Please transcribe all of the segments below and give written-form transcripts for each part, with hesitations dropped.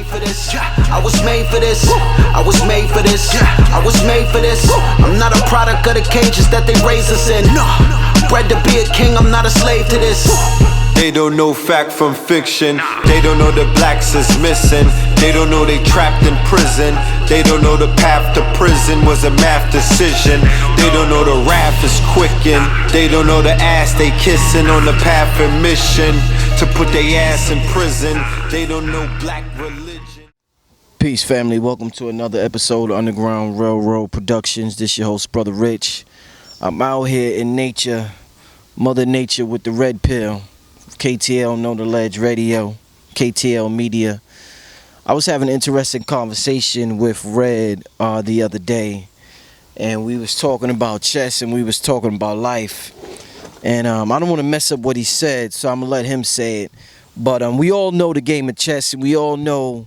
made for this. I was made for this. I was made for this. I was made for this. I'm not a product of the cages that they raise us in. Bred to be a king, I'm not a slave to this. They don't know fact from fiction. They don't know the blacks is missing. They don't know they trapped in prison. They don't know the path to prison was a math decision. They don't know the wrath is quickened. They don't know the ass they kissing on the path and mission to put their ass in prison. They don't know black religion. Peace, family. Welcome to another episode of Underground Railroad Productions. This your host, Brother Rich. I'm out here in nature, Mother Nature with the red pill. KTL Know the Ledge Radio, KTL Media. I was having an interesting conversation with Red the other day, and we was talking about chess and we was talking about life. And I don't want to mess up what he said, so I'm gonna let him say it. But we all know the game of chess, and we all know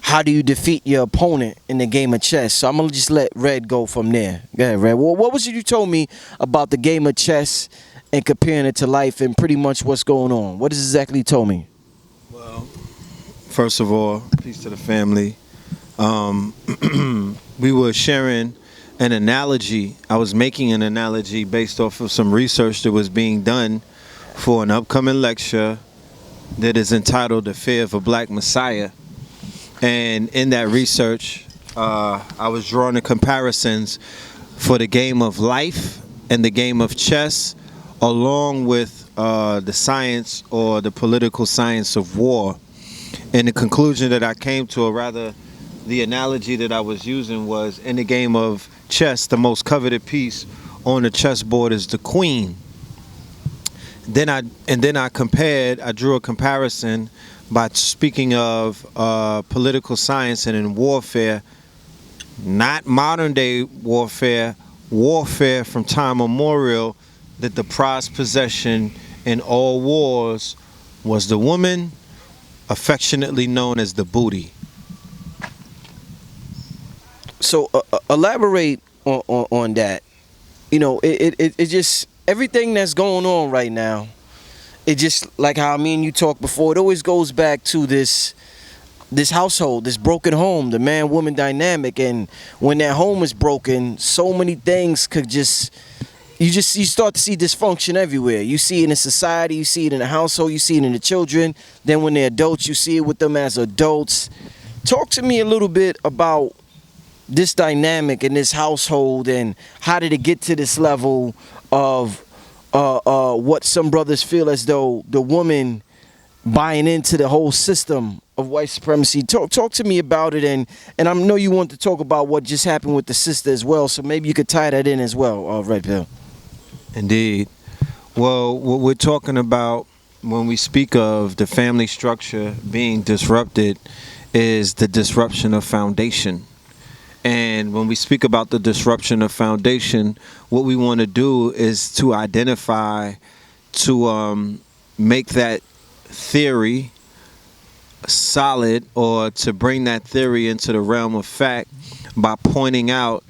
how do you defeat your opponent in the game of chess. So I'm gonna just let Red go from there. Go ahead, Red. Well, what was it you told me about the game of chess and comparing it to life and pretty much what's going on? What is exactly you told me? Well, first of all, peace to the family. We were sharing an analogy. I was making an analogy based off of some research that was being done for an upcoming lecture that is entitled The Fear of a Black Messiah. And in that research, I was drawing the comparisons for the game of life and the game of chess, along with the science or the political science of war. And the conclusion that I came to, or rather the analogy that I was using, was in the game of chess, the most coveted piece on the chessboard is the queen. Then I drew a comparison by speaking of political science and in warfare, not modern day warfare, warfare from time immemorial, that the prized possession in all wars was the woman, affectionately known as the booty. So elaborate on that. You know, it just, everything that's going on right now, it just, like how me and you talked before, it always goes back to this household, this broken home, the man-woman dynamic. And when that home is broken, so many things could just, you start to see dysfunction everywhere. You see it in society, you see it in the household, you see it in the children. Then when they're adults, you see it with them as adults. Talk to me a little bit about this dynamic in this household, and how did it get to this level of what some brothers feel as though the woman buying into the whole system of white supremacy. Talk to me about it, and I know you want to talk about what just happened with the sister as well, so maybe you could tie that in as well, Red Pill. Indeed. Well, what we're talking about when we speak of the family structure being disrupted is the disruption of foundation. And when we speak about the disruption of foundation, what we want to do is to identify, to make that theory solid, or to bring that theory into the realm of fact by pointing out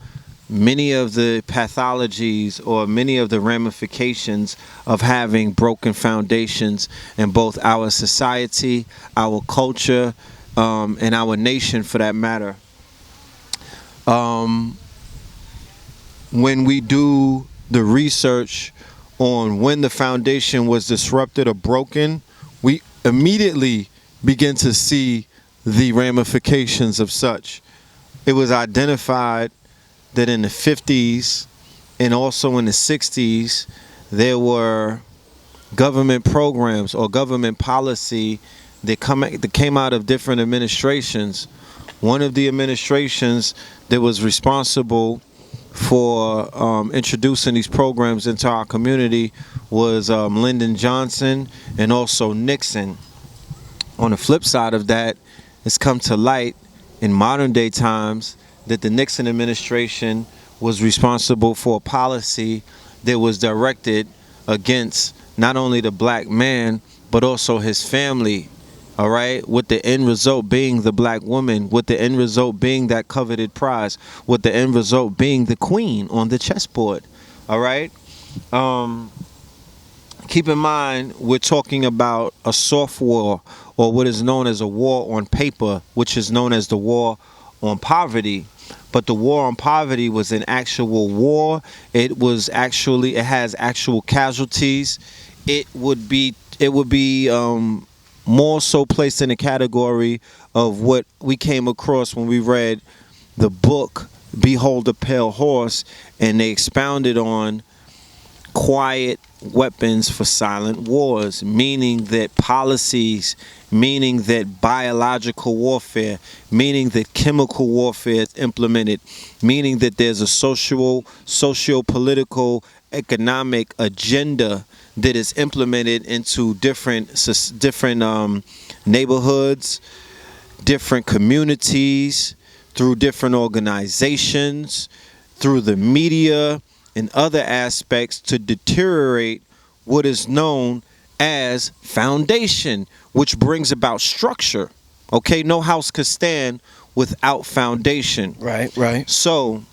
many of the pathologies or many of the ramifications of having broken foundations in both our society, our culture, and our nation for that matter. When we do the research on when the foundation was disrupted or broken, we immediately begin to see the ramifications of such. It was identified that in the 50s and also in the 60s, there were government programs or government policy that came out of different administrations. One of the administrations that was responsible for introducing these programs into our community was Lyndon Johnson and also Nixon. On the flip side of that, it's come to light in modern day times that the Nixon administration was responsible for a policy that was directed against not only the black man, but also his family. All right, with the end result being the black woman, with the end result being that coveted prize, with the end result being the queen on the chessboard. All right. keep in mind, we're talking about a soft war, or what is known as a war on paper, which is known as the war on poverty. But the war on poverty was an actual war. It has actual casualties. It would be more so placed in the category of what we came across when we read the book Behold the Pale Horse, and they expounded on quiet weapons for silent wars, meaning that policies, meaning that biological warfare, meaning that chemical warfare is implemented, meaning that there's a socio-political, economic agenda that is implemented into different neighborhoods, different communities, through different organizations, through the media, and other aspects to deteriorate what is known as foundation, which brings about structure. Okay, no house could stand without foundation. Right. So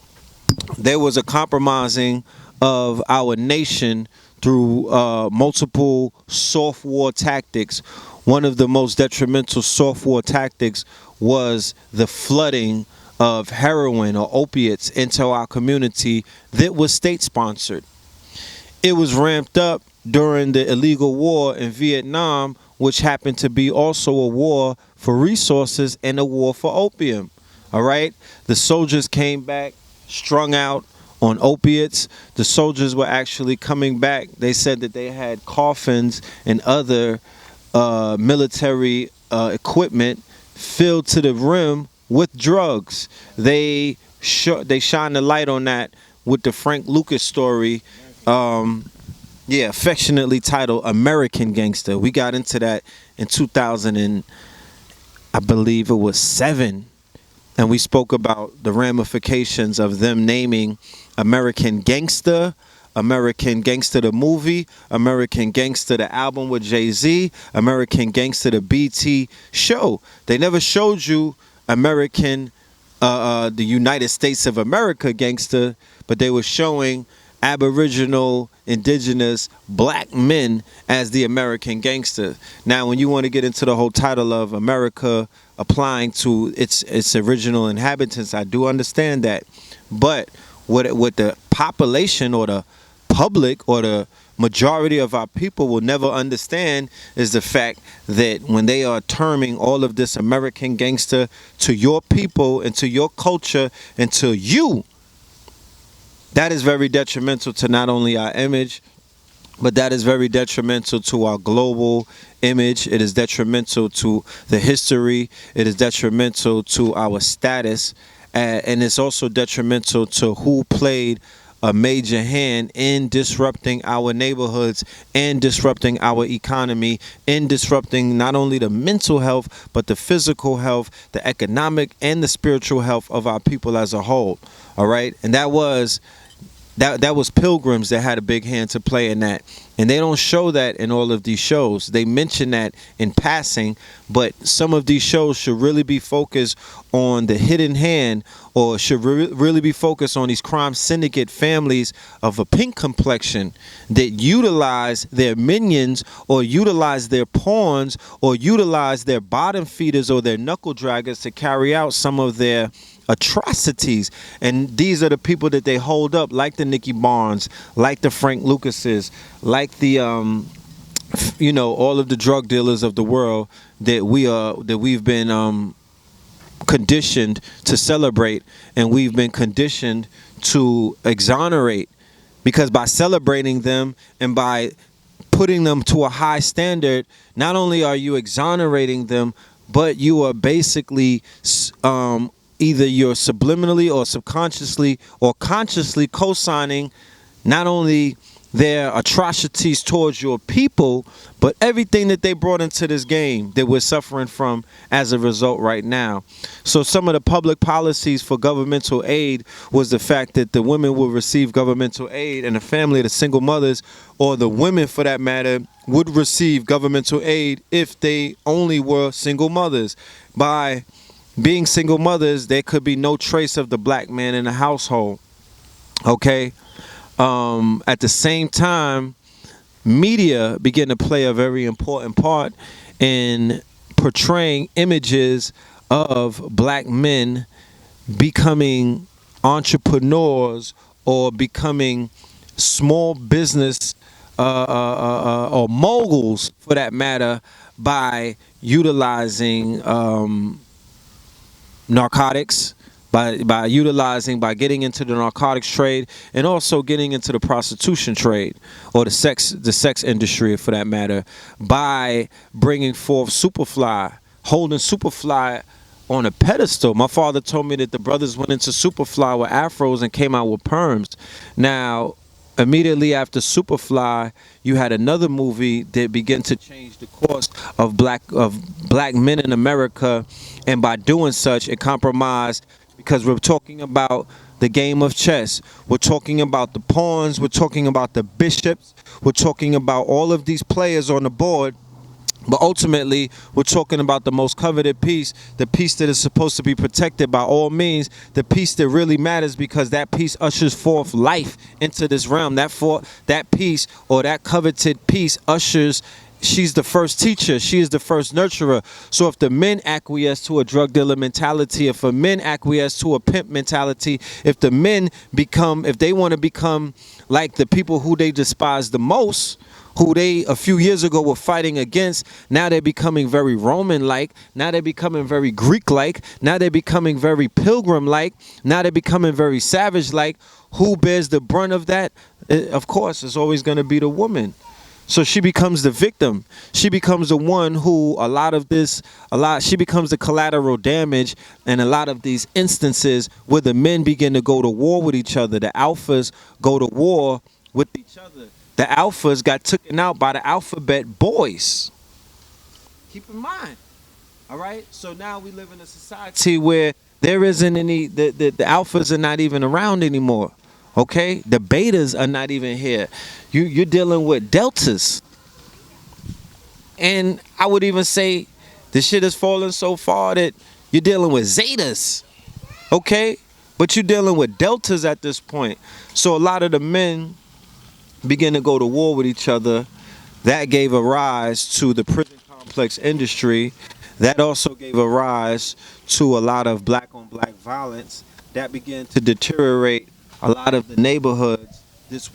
there was a compromising of our nation through multiple soft war tactics. One of the most detrimental soft war tactics was the flooding of heroin or opiates into our community that was state-sponsored. It was ramped up during the illegal war in Vietnam, which happened to be also a war for resources and a war for opium. All right? The soldiers came back strung out on opiates. The soldiers were actually coming back. They said that they had coffins and other military equipment filled to the rim with drugs. They shine the light on that with the Frank Lucas story, affectionately titled American Gangster. We got into that in 2000 and I believe it was 7, and we spoke about the ramifications of them naming American Gangster, American Gangster the movie, American Gangster the album with Jay-Z, American Gangster the BT show. They never showed you American, the United States of America gangster, but they were showing Aboriginal, indigenous, black men as the American gangster. Now, when you want to get into the whole title of America applying to its original inhabitants, I do understand that. But what the population or the public or the majority of our people will never understand is the fact that when they are terming all of this American gangster to your people and to your culture and to you, that is very detrimental to not only our image, but that is very detrimental to our global image. It is detrimental to the history. It is detrimental to our status. And it's also detrimental to who played a major hand in disrupting our neighborhoods and disrupting our economy, in disrupting not only the mental health, but the physical health, the economic and the spiritual health of our people as a whole. All right. And that was Pilgrims that had a big hand to play in that. And they don't show that in all of these shows. They mention that in passing, but some of these shows should really be focused on the hidden hand, or should really be focused on these crime syndicate families of a pink complexion that utilize their minions or utilize their pawns or utilize their bottom feeders or their knuckle draggers to carry out some of their atrocities. And these are the people that they hold up, like the Nicky Barnes, like the Frank Lucases, like the all of the drug dealers of the world that we've been conditioned to celebrate, and we've been conditioned to exonerate, because by celebrating them and by putting them to a high standard, not only are you exonerating them, but you are basically either you're subliminally or subconsciously or consciously co-signing not only their atrocities towards your people, but everything that they brought into this game that we're suffering from as a result right now. So some of the public policies for governmental aid was the fact that the women will receive governmental aid, and the family, the single mothers, or the women for that matter, would receive governmental aid if they only were single mothers. By being single mothers, there could be no trace of the black man in the household. Okay? At the same time, media began to play a very important part in portraying images of black men becoming entrepreneurs or becoming small business or moguls, for that matter, by utilizing narcotics, by getting into the narcotics trade, and also getting into the prostitution trade or the sex industry, for that matter, by bringing forth Superfly, holding Superfly on a pedestal. My father told me that the brothers went into Superfly with afros and came out with perms. Now, immediately after Superfly, you had another movie that began to change the course of black men in America, and by doing such, it compromised, because we're talking about the game of chess. We're talking about the pawns. We're talking about the bishops. We're talking about all of these players on the board. But ultimately, we're talking about the most coveted piece, the piece that is supposed to be protected by all means, the piece that really matters, because that piece ushers forth life into this realm. That piece, or that coveted piece, she's the first teacher. She is the first nurturer. So if the men acquiesce to a drug dealer mentality, if the men acquiesce to a pimp mentality, if they want to become like the people who they despise the most, who they a few years ago were fighting against, now they're becoming very Roman-like, now they're becoming very Greek-like, now they're becoming very Pilgrim-like, now they're becoming very savage-like. Who bears the brunt of that? Of course, it's always going to be the woman. So she becomes the victim. She becomes the one who she becomes the collateral damage in a lot of these instances where the men begin to go to war with each other. The alphas go to war with each other. The alphas got taken out by the alphabet boys. Keep in mind. All right? So now we live in a society where there isn't any, the alphas are not even around anymore. Okay? The betas are not even here. You're dealing with deltas. And I would even say the shit has fallen so far that you're dealing with zetas. Okay? But you're dealing with deltas at this point. So a lot of the men begin to go to war with each other. That gave a rise to the prison complex industry. That also gave a rise to a lot of black on black violence. That began to deteriorate a lot of the neighborhoods,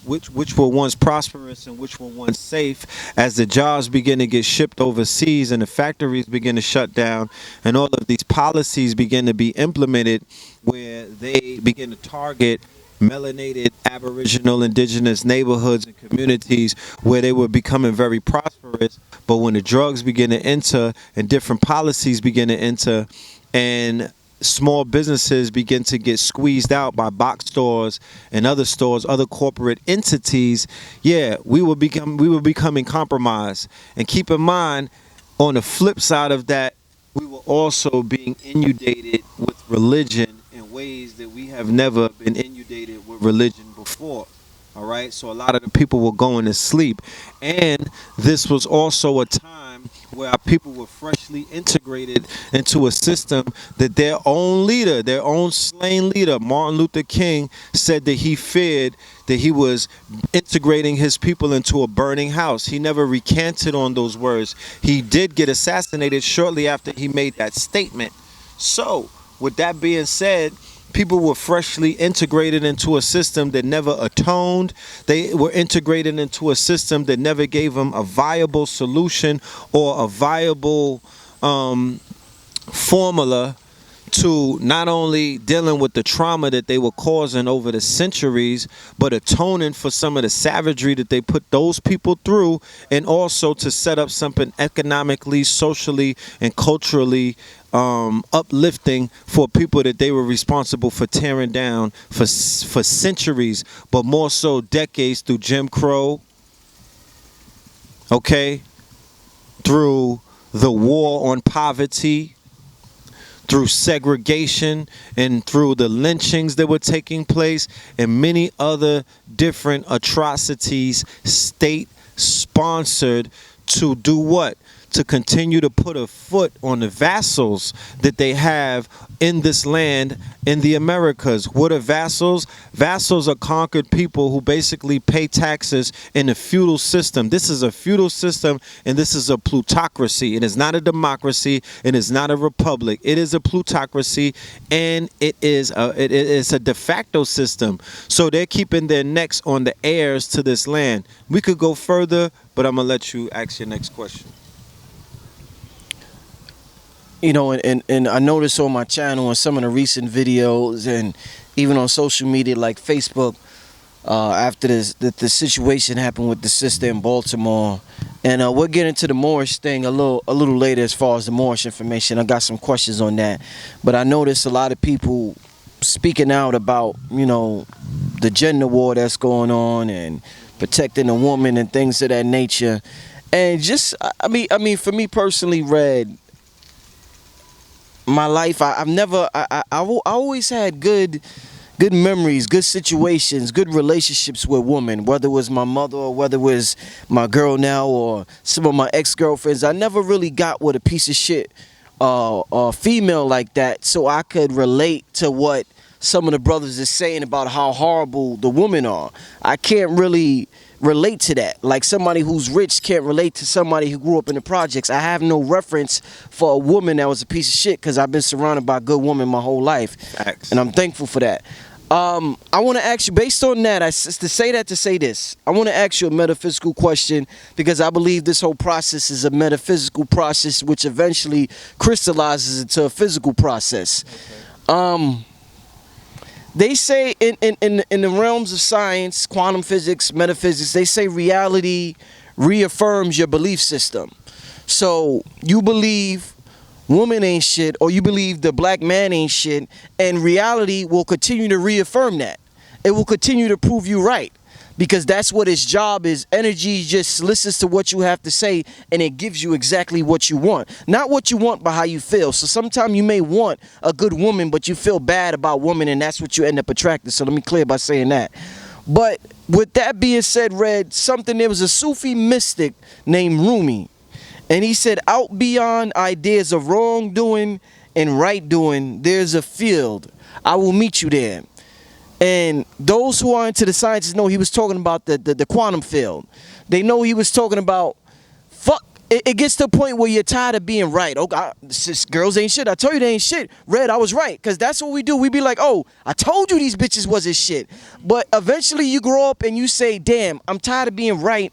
which were once prosperous and which were once safe, as the jobs begin to get shipped overseas and the factories begin to shut down, and all of these policies begin to be implemented where they begin to target melanated aboriginal indigenous neighborhoods and communities where they were becoming very prosperous. But when the drugs begin to enter and different policies begin to enter, and small businesses begin to get squeezed out by box stores and other stores, other corporate entities, we were becoming compromised. And keep in mind, on the flip side of that, we were also being inundated with religion in ways that we have never been inundated with religion before. All right, so a lot of the people were going to sleep, and this was also a time where our people were freshly integrated into a system that their own leader, their own slain leader, Martin Luther King, said that he feared that he was integrating his people into a burning house. He never recanted on those words. He did get assassinated shortly after he made that statement. So, with that being said, people were freshly integrated into a system that never atoned. They were integrated into a system that never gave them a viable solution or a viable formula to not only dealing with the trauma that they were causing over the centuries, but atoning for some of the savagery that they put those people through, and also to set up something economically, socially, and culturally uplifting for people that they were responsible for tearing down for centuries, but more so decades, through Jim Crow, okay, through the war on poverty, through segregation, and through the lynchings that were taking place, and many other different atrocities, state sponsored, to do what? to continue to put a foot on the vassals that they have in this land in the Americas. What are vassals? Vassals are conquered people who basically pay taxes in a feudal system. This is a feudal system, and this is a plutocracy. It is not a democracy. It is not a republic. It is a plutocracy, and it is a de facto system. So they're keeping their necks on the heirs to this land. We could go further, but I'm gonna let you ask your next question. You know, and I noticed on my channel and some of the recent videos and even on social media like Facebook, after the situation happened with the sister in Baltimore, and we'll get into the Moorish thing a little later as far as the Moorish information. I got some questions on that, but I noticed a lot of people speaking out about, you know, the gender war that's going on and protecting a woman and things of that nature. And just, I mean, for me personally, Red, my life, I always had good memories, good situations, good relationships with women, whether it was my mother or whether it was my girl now or some of my ex-girlfriends. I never really got with a piece of shit female like that, so I could relate to what some of the brothers are saying about how horrible the women are. I can't really relate to that. Like somebody who's rich can't relate to somebody who grew up in the projects. I have no reference for a woman that was a piece of shit because I've been surrounded by good women my whole life. Facts. And I'm thankful for that. I want to ask you, based on that, to say this, I want to ask you a metaphysical question because I believe this whole process is a metaphysical process which eventually crystallizes into a physical process. Okay. They say in the realms of science, quantum physics, metaphysics, they say reality reaffirms your belief system. So you believe woman ain't shit, or you believe the black man ain't shit, and reality will continue to reaffirm that. It will continue to prove you right, because that's what its job is. Energy just listens to what you have to say, and it gives you exactly what you want. Not what you want, but how you feel. So sometimes you may want a good woman, but you feel bad about women, and that's what you end up attracting. So let me clear by saying that. But with that being said, Red, there was a Sufi mystic named Rumi, and he said, out beyond ideas of wrongdoing and right doing, there's a field. I will meet you there. And those who are into the sciences know he was talking about the quantum field. They know he was talking about, fuck, it gets to a point where you're tired of being right. Oh, God, girls ain't shit. I told you they ain't shit. Red, I was right. Because that's what we do. We be like, oh, I told you these bitches wasn't shit. But eventually you grow up and you say, damn, I'm tired of being right.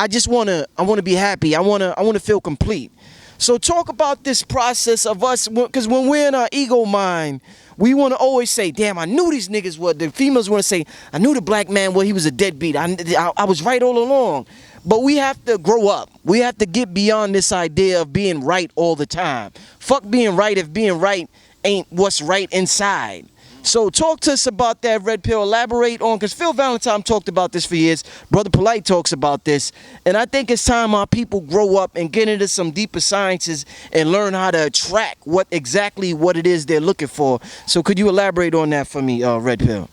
I wanna be happy. I wanna feel complete. So talk about this process of us, because when we're in our ego mind, we want to always say, damn, I knew these niggas were, the females want to say, I knew the black man, well, he was a deadbeat. I was right all along. But we have to grow up. We have to get beyond this idea of being right all the time. Fuck being right if being right ain't what's right inside. So talk to us about that, Red Pill. Elaborate on, because Phil Valentine talked about this for years. Brother Polite talks about this. And I think it's time our people grow up and get into some deeper sciences and learn how to track what it is they're looking for. So could you elaborate on that for me, Red Pill?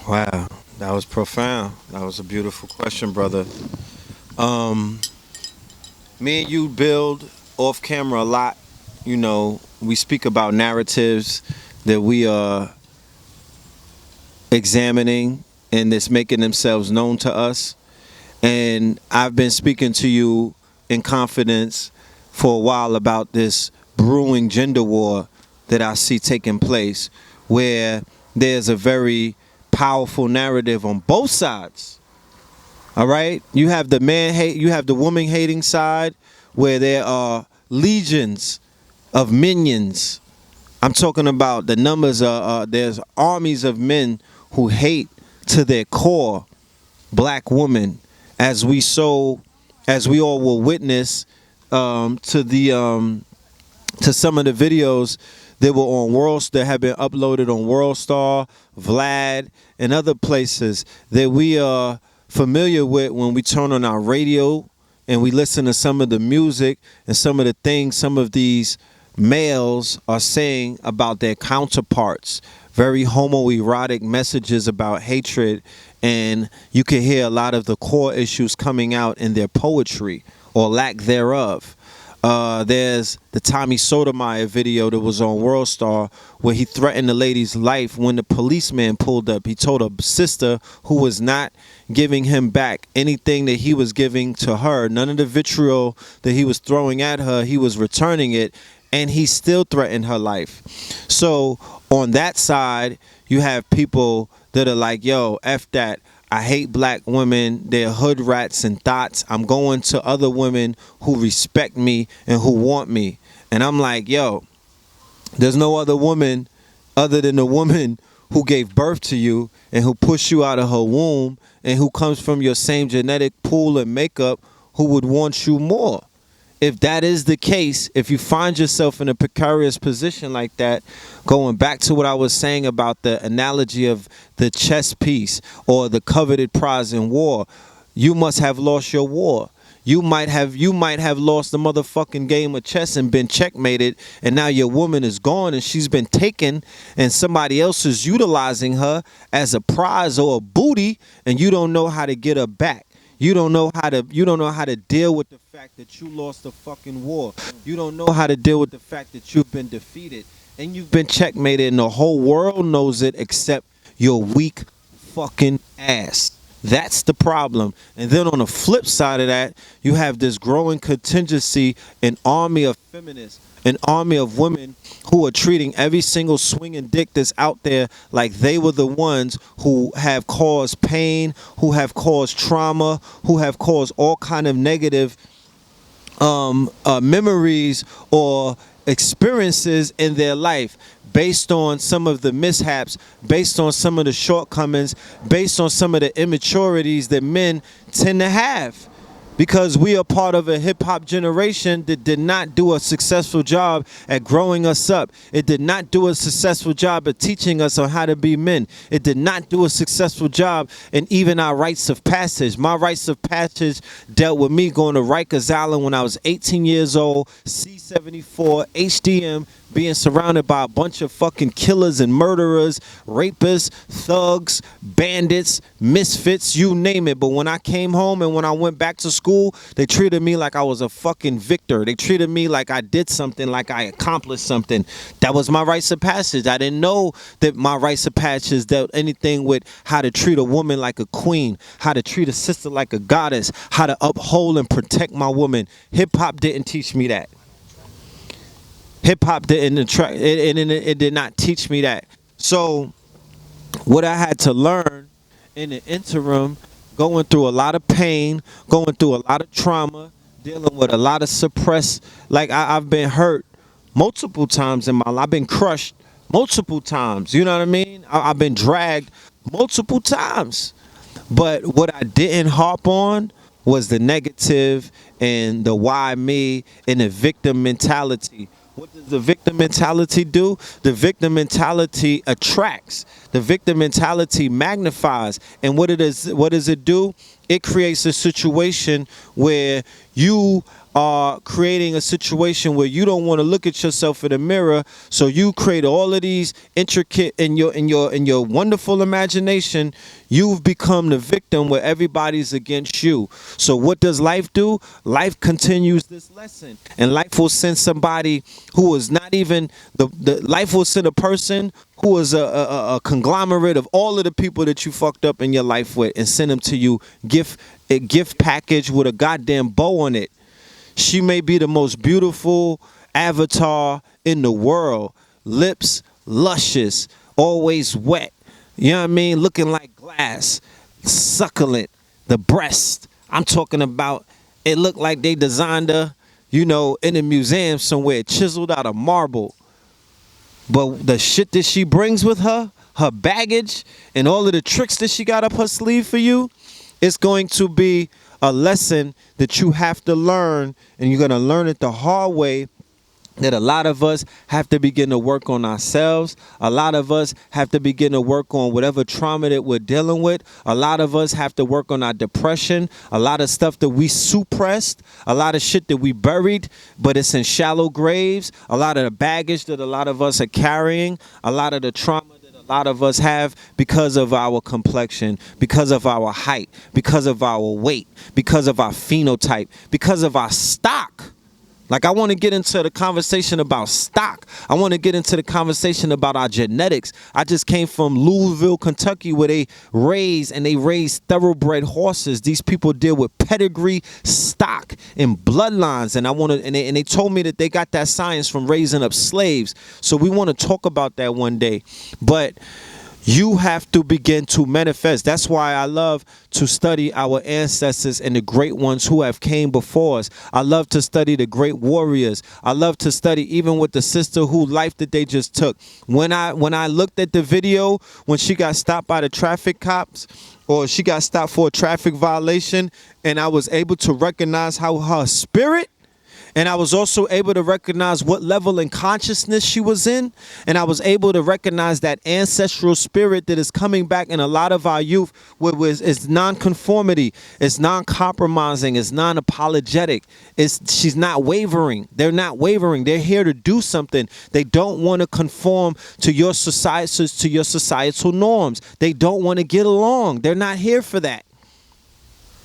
Wow, that was profound. That was a beautiful question, brother. Me and you build off camera a lot. You know, we speak about narratives that we are examining and that's making themselves known to us. And I've been speaking to you in confidence for a while about this brewing gender war that I see taking place, where there's a very powerful narrative on both sides. All right? You have the man hate, you have the woman hating side, where there are legions of minions. I'm talking about the numbers. There's armies of men who hate to their core black women, as we all will witness to some of the videos that were on that have been uploaded on WorldStar, Vlad, and other places that we are familiar with when we turn on our radio and we listen to some of the music and some of the things some of these males are saying about their counterparts. Very homoerotic messages about hatred, and you can hear a lot of the core issues coming out in their poetry or lack thereof. There's the Tommy Sotomayor video that was on World Star where he threatened the lady's life when the policeman pulled up. He told a sister who was not giving him back anything that he was giving to her. None of the vitriol that he was throwing at her, he was returning it, and he still threatened her life. So on that side, you have people that are like, yo, F that. I hate black women. They're hood rats and thoughts. I'm going to other women who respect me and who want me. And I'm like, yo, there's no other woman other than the woman who gave birth to you and who pushed you out of her womb and who comes from your same genetic pool and makeup who would want you more. If that is the case, if you find yourself in a precarious position like that, going back to what I was saying about the analogy of the chess piece or the coveted prize in war, you must have lost your war. You might have lost the motherfucking game of chess and been checkmated, and now your woman is gone and she's been taken and somebody else is utilizing her as a prize or a booty, and you don't know how to get her back. You don't know how to deal with the fact that you lost the fucking war. You don't know how to deal with the fact that you've been defeated and you've been checkmated, and the whole world knows it except your weak fucking ass. That's the problem. And then on the flip side of that, you have this growing contingency, an army of feminists, an army of women who are treating every single swinging dick that's out there like they were the ones who have caused pain, who have caused trauma, who have caused all kind of negative memories or experiences in their life based on some of the mishaps, based on some of the shortcomings, based on some of the immaturities that men tend to have. Because we are part of a hip-hop generation that did not do a successful job at growing us up. It did not do a successful job at teaching us on how to be men. It did not do a successful job in even our rites of passage. My rites of passage dealt with me going to Rikers Island when I was 18 years old, C-74, HDM, being surrounded by a bunch of fucking killers and murderers, rapists, thugs, bandits, misfits, you name it. But when I came home and when I went back to school, they treated me like I was a fucking victor. They treated me like I did something, like I accomplished something. That was my rites of passage. I didn't know that my rites of passage dealt anything with how to treat a woman like a queen, how to treat a sister like a goddess, how to uphold and protect my woman. Hip-hop didn't teach me that. Hip-hop it did not teach me that. So what I had to learn in the interim, going through a lot of pain, going through a lot of trauma, dealing with a lot of suppressed, like I've been hurt multiple times in my life. I've been crushed multiple times. You know what I mean? I've been dragged multiple times. But what I didn't harp on was the negative and the why me and the victim mentality. What does the victim mentality do? The victim mentality attracts. The victim mentality magnifies. And what does it do? It creates a situation where you are creating a situation where you don't want to look at yourself in the mirror, so you create all of these intricate in your wonderful imagination. You've become the victim where everybody's against you. So what does life do? Life continues this lesson, and life will send somebody who is not even life will send a person who is a conglomerate of all of the people that you fucked up in your life with, and send them to you a gift package with a goddamn bow on it. She may be the most beautiful avatar in the world. Lips luscious, always wet. You know what I mean? Looking like glass, succulent. The breast. I'm talking about, it looked like they designed her, in a museum somewhere, chiseled out of marble. But the shit that she brings with her, her baggage, and all of the tricks that she got up her sleeve for you, it's going to be a lesson that you have to learn, and you're going to learn it the hard way, that a lot of us have to begin to work on ourselves. A lot of us have to begin to work on whatever trauma that we're dealing with. A lot of us have to work on our depression. A lot of stuff that we suppressed. A lot of shit that we buried, but it's in shallow graves. A lot of the baggage that a lot of us are carrying. A lot of the trauma that a lot of us have because of our complexion, because of our height, because of our weight, because of our phenotype, because of our stock. Like, I want to get into the conversation about stock. I want to get into the conversation about our genetics. I just came from Louisville, Kentucky, where they raise thoroughbred horses. These people deal with pedigree, stock, and bloodlines. And they told me that they got that science from raising up slaves. So we want to talk about that one day. But you have to begin to manifest. That's why I love to study our ancestors and the great ones who have came before us. I love to study the great warriors. I love to study even with the sister whose life that they just took. When I looked at the video when she got stopped by the traffic cops, or she got stopped for a traffic violation, and I was able to recognize how her spirit, and I was also able to recognize what level in consciousness she was in. And I was able to recognize that ancestral spirit that is coming back in a lot of our youth, it's non-conformity, it's non-compromising, it's non-apologetic. She's not wavering. They're not wavering. They're here to do something. They don't want to conform to your societal norms. They don't want to get along. They're not here for that.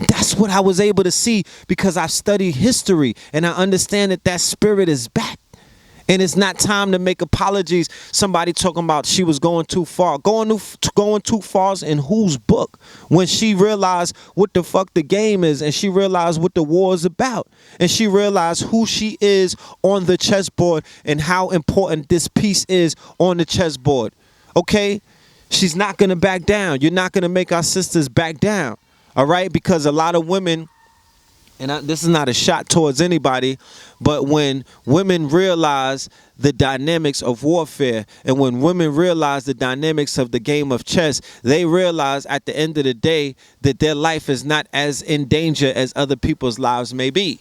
That's what I was able to see because I studied history and I understand that spirit is back. And it's not time to make apologies. Somebody talking about she was going too far. Going too far in whose book? When she realized what the fuck the game is, and she realized what the war is about, and she realized who she is on the chessboard and how important this piece is on the chessboard. Okay? She's not going to back down. You're not going to make our sisters back down. All right, because a lot of women, and this is not a shot towards anybody, but when women realize the dynamics of warfare, and when women realize the dynamics of the game of chess, they realize at the end of the day that their life is not as in danger as other people's lives may be.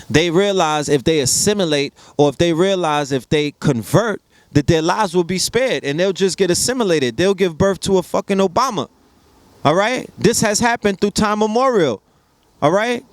They realize if they assimilate, or if they convert, that their lives will be spared and they'll just get assimilated. They'll give birth to a fucking Obama. All right, this has happened through time memorial. All right,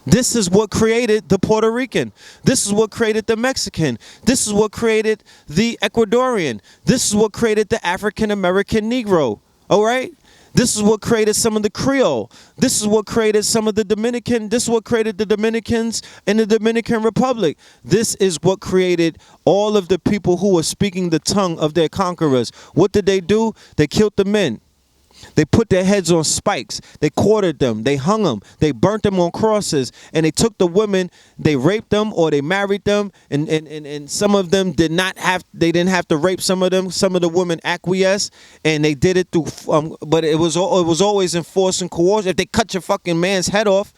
this is what created the Puerto Rican. This is what created the Mexican. This is what created the Ecuadorian. This is what created the African American Negro. All right, this is what created some of the Creole. This is what created some of the Dominican. This is what created the Dominicans in the Dominican Republic. This is what created all of the people who were speaking the tongue of their conquerors. What did they do? They killed the men. They put their heads on spikes. They quartered them. They hung them. They burnt them on crosses. And they took the women. They raped them or they married them. And some of them didn't have to rape some of them. Some of the women acquiesced. And they did it through, but it was always enforced and coerced. If they cut your fucking man's head off,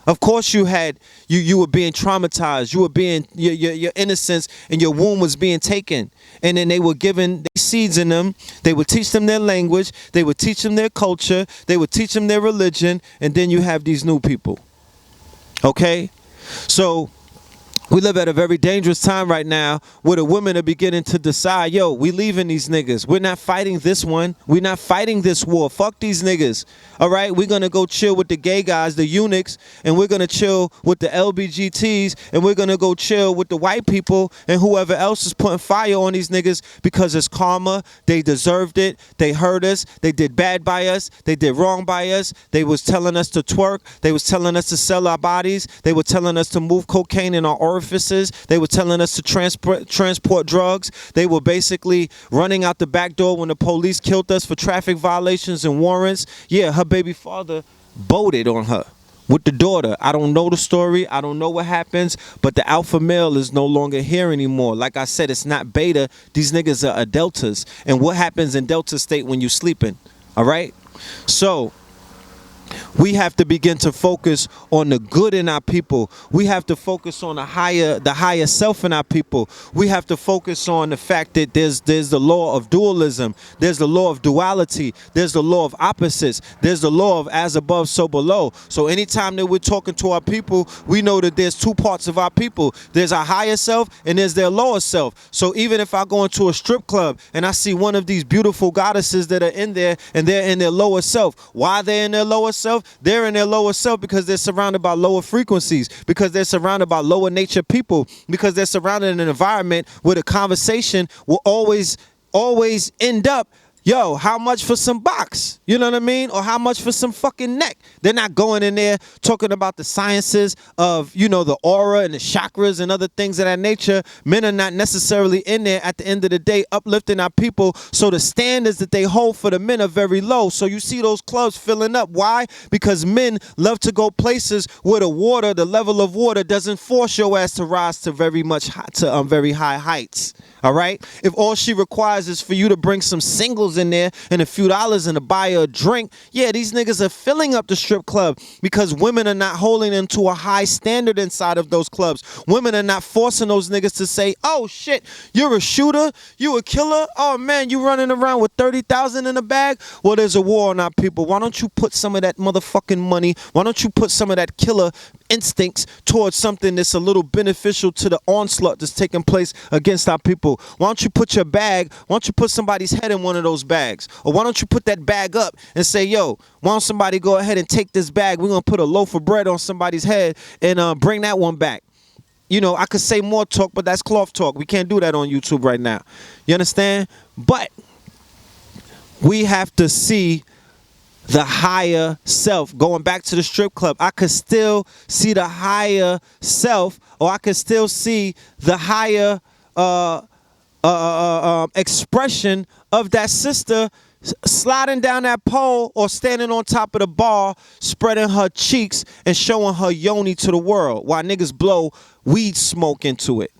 of course you were being traumatized. You were being, your innocence and your womb was being taken. And then they were given seeds in them. They would teach them their language. They would teach them their culture. They would teach them their religion. And then you have these new people. Okay? So we live at a very dangerous time right now where the women are beginning to decide, yo, we leaving these niggas. We're not fighting this one. We're not fighting this war. Fuck these niggas. All right? We're going to go chill with the gay guys, the eunuchs, and we're going to chill with the LBGTs, and we're going to go chill with the white people and whoever else is putting fire on these niggas because it's karma. They deserved it. They hurt us. They did bad by us. They did wrong by us. They was telling us to twerk. They was telling us to sell our bodies. They were telling us to move cocaine in our orifices. They were telling us to transport drugs. They were basically running out the back door when the police killed us for traffic violations and warrants. Yeah, her baby father boated on her with the daughter. I don't know the story. I don't know what happens, but the alpha male is no longer here anymore. Like I said, it's not beta. These niggas are deltas. And what happens in delta state when you sleeping? All right? So we have to begin to focus on the good in our people. We have to focus on the higher self in our people. We have to focus on the fact that there's the law of dualism. There's the law of duality. There's the law of opposites. There's the law of as above, so below. So anytime that we're talking to our people, we know that there's two parts of our people. There's our higher self and there's their lower self. So even if I go into a strip club and I see one of these beautiful goddesses that are in there and they're in their lower self, why they're in their lower self? They're in their lower self because they're surrounded by lower frequencies, because they're surrounded by lower nature people, because they're surrounded in an environment where the conversation will always end up, yo, how much for some box? You know what I mean? Or how much for some fucking neck? They're not going in there talking about the sciences of, you know, the aura and the chakras and other things of that nature. Men are not necessarily in there at the end of the day uplifting our people. So the standards that they hold for the men are very low. So you see those clubs filling up. Why? Because men love to go places where the level of water doesn't force your ass to rise to very high heights. All right? If all she requires is for you to bring some singles in there and a few dollars and to buy her a drink, yeah, these niggas are filling up the strip club because women are not holding them to a high standard inside of those clubs. Women are not forcing those niggas to say, oh shit, you're a shooter, you a killer, oh man, you running around with 30,000 in a bag. Well, there's a war on our people. Why don't you put some of that motherfucking money, why don't you put some of that killer instincts towards something that's a little beneficial to the onslaught that's taking place against our people? Why don't you put your bag, why don't you put somebody's head in one of those bags? Or why don't you put that bag up and say, yo, why don't somebody go ahead and take this bag? We're going to put a loaf of bread on somebody's head and bring that one back. You know, I could say more talk, but that's cloth talk. We can't do that on YouTube right now. You understand? But we have to see the higher self. Going back to the strip club, I could still see the higher self, or I could still see the higher expression of that sister sliding down that pole or standing on top of the bar, spreading her cheeks and showing her yoni to the world while niggas blow weed smoke into it.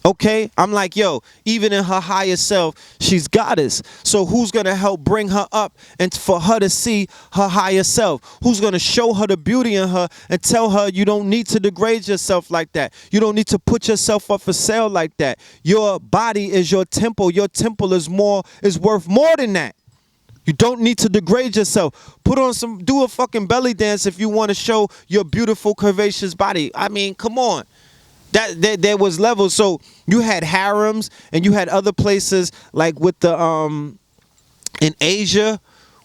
Okay, I'm like, yo, even in her higher self, she's goddess. So who's going to help bring her up and for her to see her higher self? Who's going to show her the beauty in her and tell her you don't need to degrade yourself like that? You don't need to put yourself up for sale like that. Your body is your temple. Your temple is worth more than that. You don't need to degrade yourself. Do a fucking belly dance if you want to show your beautiful, curvaceous body. I mean, come on. There was levels. So you had harems and you had other places like with the in Asia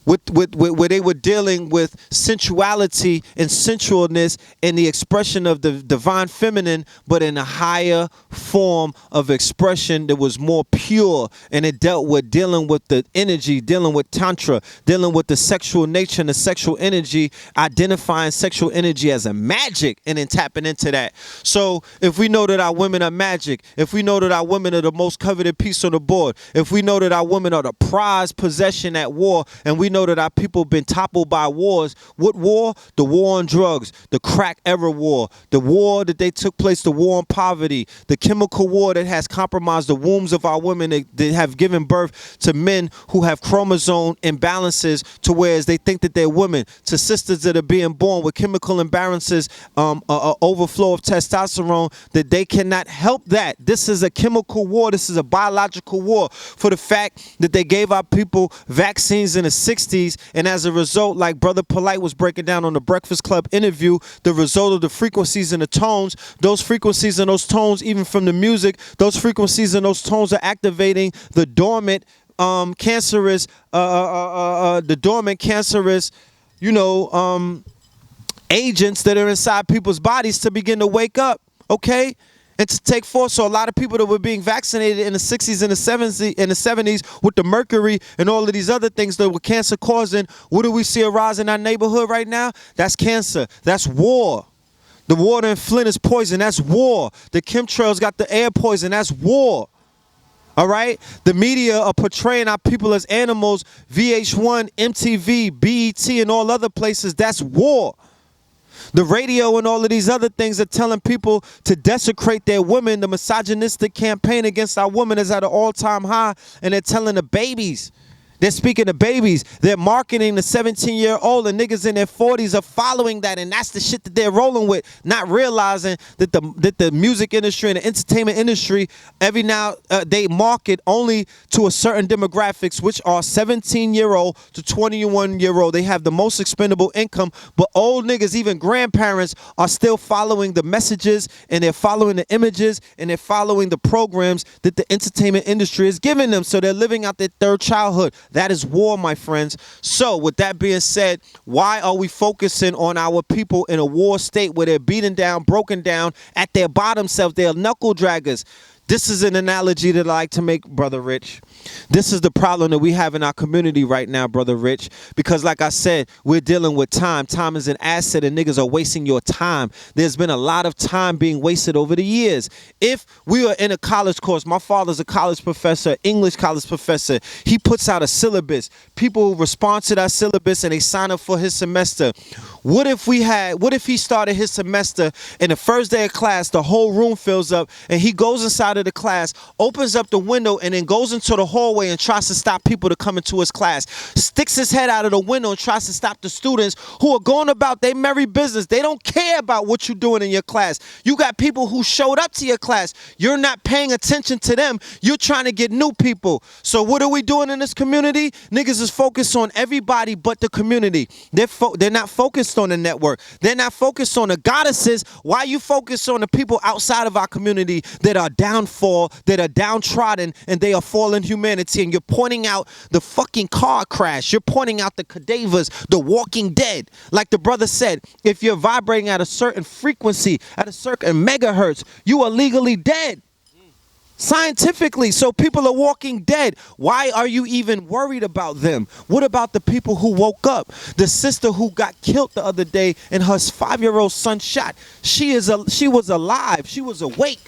where they were dealing with sensuality and sensualness and the expression of the divine feminine, but in a higher form of expression that was more pure, and it dealt with dealing with the energy, dealing with tantra, dealing with the sexual nature and the sexual energy, identifying sexual energy as a magic and then tapping into that. So if we know that our women are magic, if we know that our women are the most coveted piece on the board, if we know that our women are the prized possession at war, and we know that our people been toppled by wars. What war? The war on drugs, the crack era war, the war that they took place, the war on poverty, the chemical war that has compromised the wombs of our women that have given birth to men who have chromosome imbalances to whereas they think that they're women, to sisters that are being born with chemical imbalances, overflow of testosterone, that they cannot help that. This is a chemical war. This is a biological war for the fact that they gave our people vaccines in the 60s. And as a result, like Brother Polite was breaking down on the Breakfast Club interview, the result of the frequencies and the tones, those frequencies and those tones, even from the music, those frequencies and those tones are activating the dormant, cancerous, agents that are inside people's bodies to begin to wake up, okay? And to take forth. So a lot of people that were being vaccinated in the 60s and the 70s with the mercury and all of these other things that were cancer causing, what do we see arise in our neighborhood right now? That's cancer. That's war. The water in Flint is poison. That's war. The chemtrails got the air poison. That's war. All right? The media are portraying our people as animals. VH1, MTV, BET, and all other places. That's war. The radio and all of these other things are telling people to desecrate their women. The misogynistic campaign against our women is at an all-time high, and they're telling the babies. They're speaking to babies. They're marketing the 17-year-old, and niggas in their 40s are following that, and that's the shit that they're rolling with, not realizing that the music industry and the entertainment industry, every now they market only to a certain demographics, which are 17-year-old to 21-year-old. They have the most expendable income, but old niggas, even grandparents, are still following the messages, and they're following the images, and they're following the programs that the entertainment industry is giving them, so they're living out their third childhood. That is war, my friends. So with that being said, why are we focusing on our people in a war state where they're beaten down, broken down, at their bottom self? They're knuckle draggers. This is an analogy that I like to make, Brother Rich. This is the problem that we have in our community right now, Brother Rich, because like I said, we're dealing with time. Time is an asset and niggas are wasting your time. There's been a lot of time being wasted over the years. If we are in a college course, my father's a college professor, English college professor. He puts out a syllabus. People respond to that syllabus and they sign up for his semester. What if he started his semester and the first day of class, the whole room fills up and he goes inside of the class, opens up the window and then goes into the hallway and tries to stop people to come into his class, sticks his head out of the window and tries to stop the students who are going about their merry business. They don't care about what you're doing in your class. You got people who showed up to your class. You're not paying attention to them. You're trying to get new people. So what are we doing in this community? Niggas is focused on everybody but the community. They're not focused on the network. They're not focused on the goddesses. Why you focus on the people outside of our community that are downfall, that are downtrodden, and they are fallen humanity? And you're pointing out the fucking car crash. You're pointing out the cadavers, the walking dead. Like the brother said, if you're vibrating at a certain frequency, at a certain megahertz, you are legally dead. Scientifically, so people are walking dead. Why are you even worried about them? What about the people who woke up? The sister who got killed the other day and her 5-year-old son shot. She was alive. She was awake.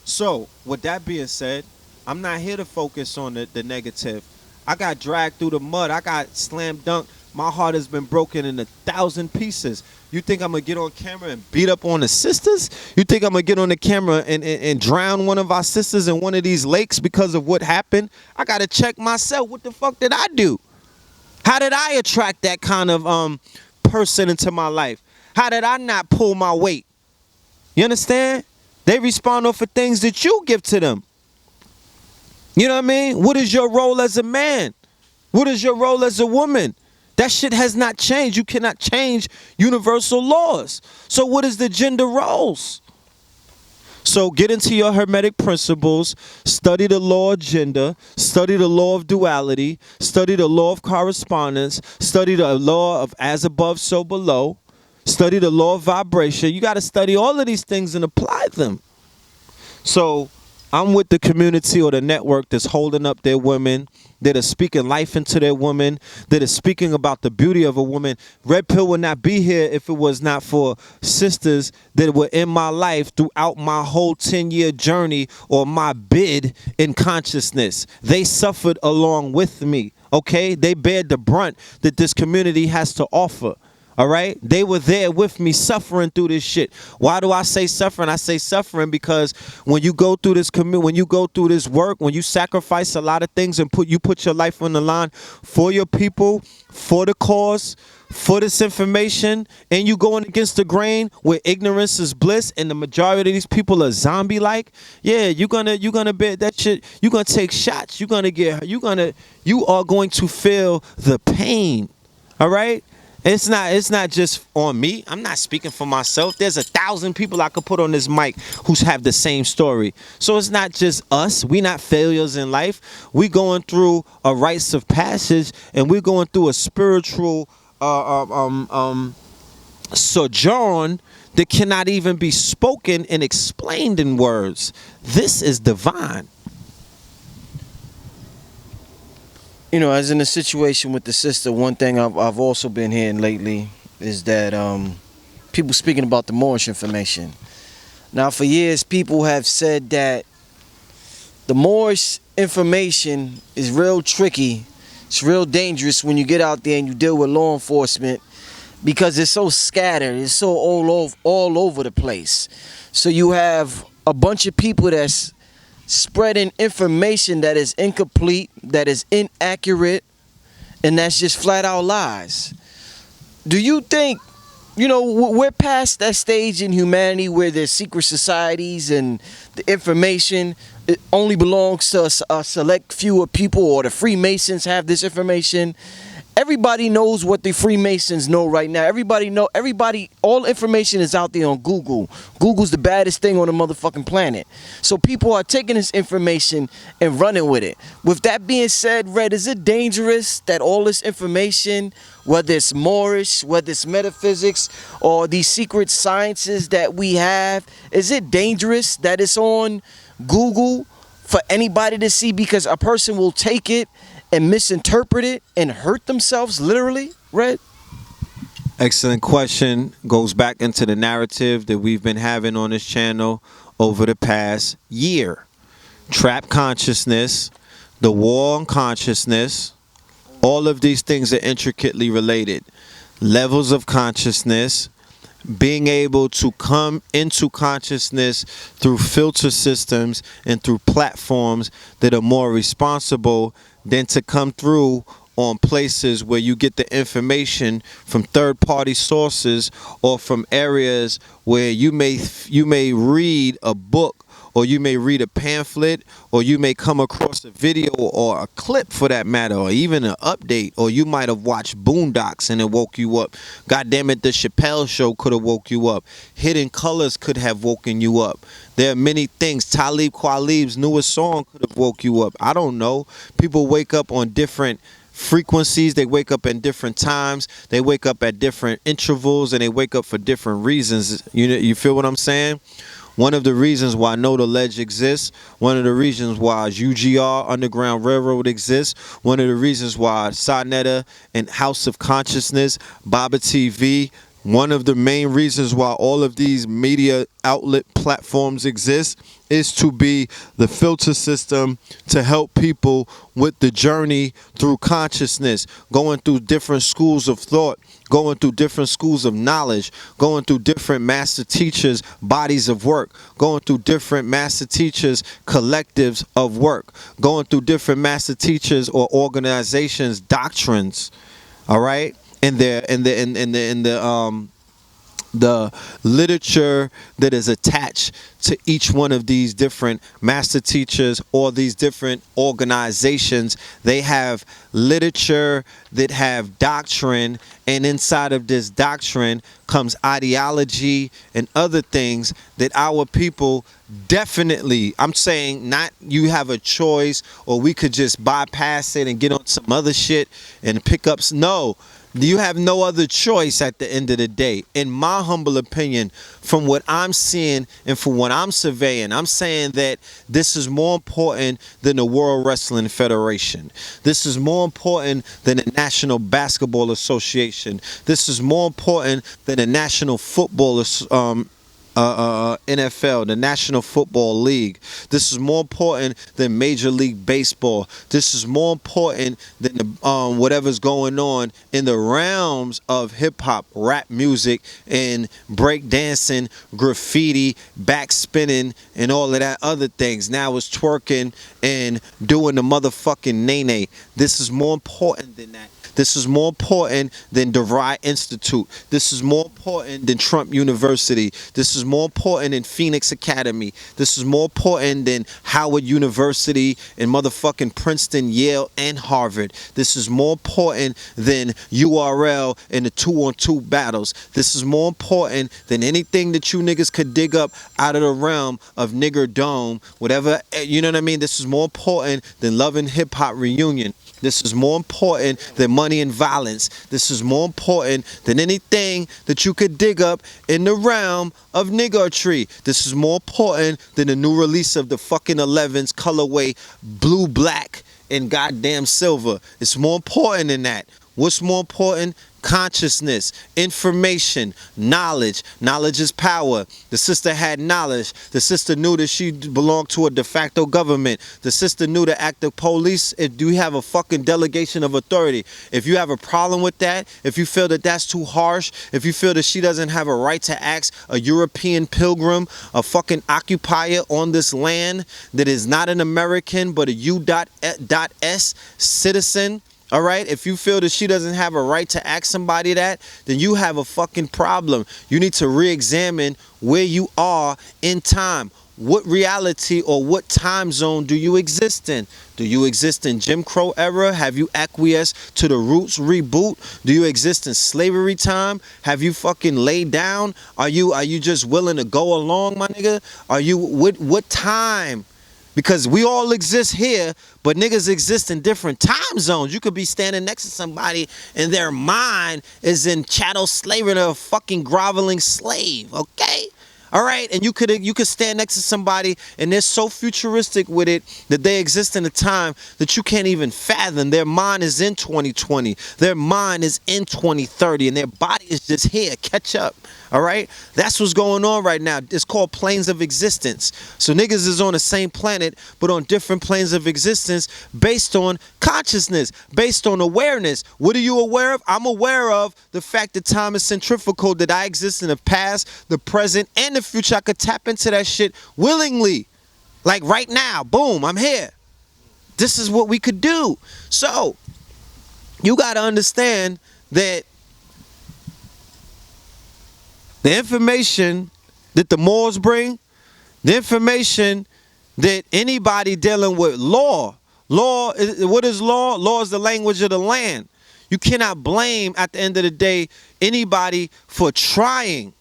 So, with that being said, I'm not here to focus on the negative. I got dragged through the mud. I got slam dunked. My heart has been broken in 1,000 pieces. You think I'm going to get on camera and beat up on the sisters? You think I'm going to get on the camera and drown one of our sisters in one of these lakes because of what happened? I got to check myself. What the fuck did I do? How did I attract that kind of person into my life? How did I not pull my weight? You understand? They respond off of things that you give to them. You know what I mean? What is your role as a man? What is your role as a woman? That shit has not changed. You cannot change universal laws. So what is the gender roles? So get into your hermetic principles, study the law of gender, study the law of duality, study the law of correspondence, study the law of as above, so below, study the law of vibration. You got to study all of these things and apply them. So I'm with the community or the network that's holding up their women, that are speaking life into their woman, that is speaking about the beauty of a woman. Red Pill would not be here if it was not for sisters that were in my life throughout my whole 10-year journey or my bid in consciousness. They suffered along with me, okay? They bared the brunt that this community has to offer. All right, they were there with me suffering through this shit. Why do I say suffering? I say suffering because when you go through this when you go through this work, when you sacrifice a lot of things and put your life on the line for your people, for the cause, for this information, and you going against the grain where ignorance is bliss and the majority of these people are zombie like, yeah, you're gonna bet that shit. You're gonna take shots. You are going to feel the pain. All right. It's not just on me. I'm not speaking for myself. There's 1,000 people I could put on this mic who have the same story. So it's not just us. We not failures in life. We going through a rites of passage, and we're going through a spiritual sojourn that cannot even be spoken and explained in words. This is divine. You know, as in the situation with the sister, one thing I've also been hearing lately is that people speaking about the Moorish information. Now, for years, people have said that the Moorish information is real tricky. It's real dangerous when you get out there and you deal with law enforcement because it's so scattered. It's so all over the place. So you have a bunch of people that's spreading information that is incomplete, that is inaccurate, and that's just flat out lies. Do you think, you know, we're past that stage in humanity where there's secret societies and the information it only belongs to a select few of people, or the Freemasons have this information everybody knows what the Freemasons know right now. All information is out there on Google. Google's the baddest thing on the motherfucking planet. So people are taking this information and running with it. With that being said, Red, is it dangerous that all this information, whether it's Moorish, whether it's metaphysics, or these secret sciences that we have, is it dangerous that it's on Google for anybody to see, because a person will take it and misinterpret it and hurt themselves literally, Red? Excellent question. Goes back into the narrative that we've been having on this channel over the past year. Trap consciousness, the war on consciousness, all of these things are intricately related. Levels of consciousness, being able to come into consciousness through filter systems and through platforms that are more responsible than to come through on places where you get the information from third-party sources or from areas where you may read a book, or you may read a pamphlet, or you may come across a video or a clip for that matter, or even an update, or you might have watched Boondocks and it woke you up. God damn it, the Chappelle Show could have woke you up. Hidden Colors could have woken you up. There are many things. Talib Kweli's newest song could have woke you up. I don't know. People wake up on different frequencies. They wake up in different times. They wake up at different intervals, and they wake up for different reasons. You feel what I'm saying? One of the reasons why Know the Ledge exists, one of the reasons why UGR, Underground Railroad, exists, one of the reasons why Sonetta and House of Consciousness, Baba TV, one of the main reasons why all of these media outlet platforms exist is to be the filter system to help people with the journey through consciousness, going through different schools of thought, going through different schools of knowledge, going through different master teachers' bodies of work, going through different master teachers' collectives of work, going through different master teachers or organizations' doctrines. All right? In the literature that is attached to each one of these different master teachers or these different organizations, they have literature that have doctrine, and inside of this doctrine comes ideology and other things that our people definitely, I'm saying not you have a choice or we could just bypass it and get on some other shit and pick up. No, you have no other choice at the end of the day. In my humble opinion, from what I'm seeing and from what I'm surveying, I'm saying that this is more important than the World Wrestling Federation. This is more important than the National Basketball Association. This is more important than the National Football NFL, the National Football League. This is more important than Major League Baseball. This is more important than the, whatever's going on in the realms of hip-hop, rap music, and break dancing, graffiti, backspinning, and all of that other things. Now it's twerking and doing the motherfucking nay-nay. This is more important than that. This is more important than DeVry Institute. This is more important than Trump University. This is more important than Phoenix Academy. This is more important than Howard University and motherfucking Princeton, Yale, and Harvard. This is more important than URL and the 2-on-2 battles. This is more important than anything that you niggas could dig up out of the realm of Nigger Dome, whatever, you know what I mean? This is more important than Love and Hip Hop Reunion. This is more important than Money and Violence. This is more important than anything that you could dig up in the realm of niggertry. This is more important than the new release of the fucking 11s colorway blue, black, and goddamn silver. It's more important than that. What's more important? Consciousness, information, knowledge. Knowledge is power. The sister had knowledge. The sister knew that she belonged to a de facto government. The sister knew the act of police. If you have a fucking delegation of authority, if you have a problem with that, if you feel that that's too harsh, if you feel that she doesn't have a right to ask a European pilgrim, a fucking occupier on this land that is not an American but a U.S. citizen, all right, if you feel that she doesn't have a right to ask somebody that, then you have a fucking problem. You need to re-examine where you are in time. what reality or what time zone do you exist in? Do you exist in Jim Crow era? Have you acquiesced to the Roots reboot? Do you exist in slavery time? Have you fucking laid down? Are you just willing to go along, my nigga? Are you what time? Because we all exist here, but niggas exist in different time zones. You could be standing next to somebody and their mind is in chattel slavery, a fucking groveling slave, okay? All right, and you could stand next to somebody and they're so futuristic with it that they exist in a time that you can't even fathom. Their mind is in 2020. Their mind is in 2030, and their body is just here. Catch up. All right, that's what's going on right now. It's called planes of existence. So niggas is on the same planet, but on different planes of existence based on consciousness, based on awareness. What are you aware of? I'm aware of the fact that time is centrifugal, that I exist in the past, the present, and the future. I could tap into that shit willingly. Like right now, boom, I'm here. This is what we could do. So you got to understand that the information that the Moors bring, the information that anybody dealing with law, what is law? Law is the language of the land. You cannot blame, at the end of the day, anybody for trying.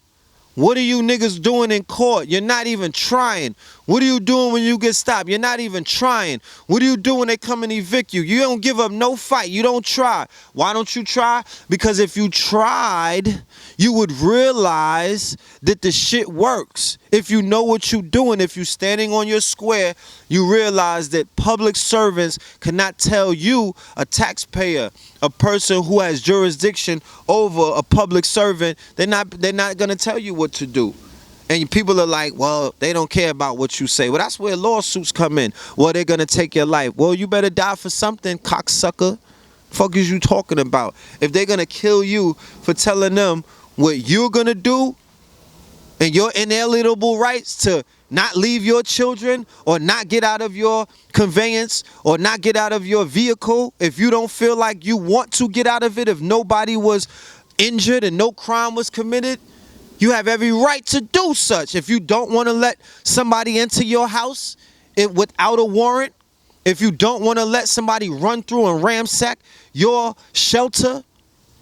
What are you niggas doing in court? You're not even trying. What are you doing when you get stopped? You're not even trying. What do you do when they come and evict you? You don't give up no fight. You don't try. Why don't you try? Because if you tried, you would realize that the shit works. If you know what you're doing, if you're standing on your square, you realize that public servants cannot tell you, a taxpayer, a person who has jurisdiction over a public servant, they're not gonna tell you what to do. And people are like, well, they don't care about what you say. Well, that's where lawsuits come in. Well, they're gonna take your life. Well, you better die for something, cocksucker. Fuck is you talking about? If they're gonna kill you for telling them what you're gonna do and your inalienable rights to not leave your children or not get out of your conveyance or not get out of your vehicle, if you don't feel like you want to get out of it, if nobody was injured and no crime was committed, you have every right to do such. If you don't want to let somebody into your house without a warrant, if you don't want to let somebody run through and ransack your shelter,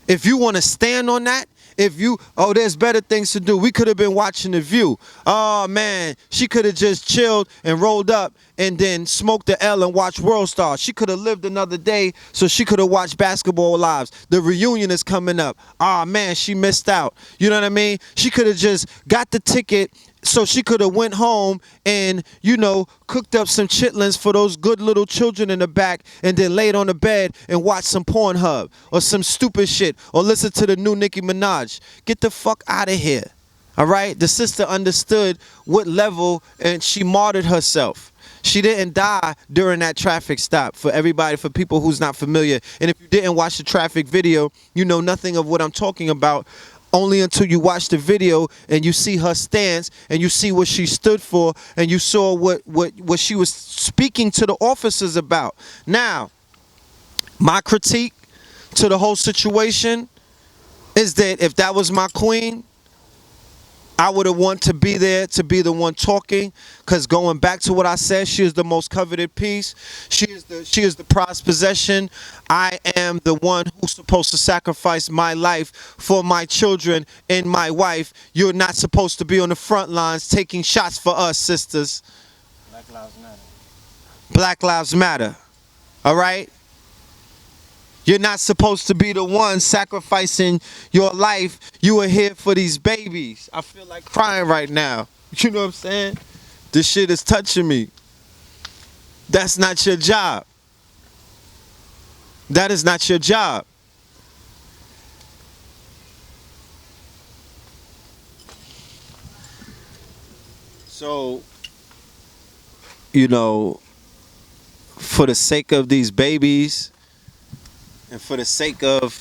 if you want to stand on that, there's better things to do. We could have been watching The View. Oh, man, she could have just chilled and rolled up and then smoked the L and watched World Star. She could have lived another day so she could have watched Basketball Lives. The reunion is coming up. Oh, man, she missed out. You know what I mean? She could have just got the ticket so she could have went home and, cooked up some chitlins for those good little children in the back and then laid on the bed and watched some Pornhub or some stupid shit or listen to the new Nicki Minaj. Get the fuck out of here. All right? The sister understood what level and she martyred herself. She didn't die during that traffic stop. For everybody, for people who's not familiar. And if you didn't watch the traffic video, you know nothing of what I'm talking about. Only until you watch the video and you see her stance and you see what she stood for and you saw what she was speaking to the officers about. Now, my critique to the whole situation is that if that was my queen, I would have wanted to be there to be the one talking, because going back to what I said, she is the most coveted piece. She is the prized possession. I am the one who's supposed to sacrifice my life for my children and my wife. You're not supposed to be on the front lines taking shots for us, sisters. Black Lives Matter. Black Lives Matter. All right? You're not supposed to be the one sacrificing your life. You are here for these babies. I feel like crying right now. You know what I'm saying? This shit is touching me. That's not your job. That is not your job. So, for the sake of these babies, and for the sake of,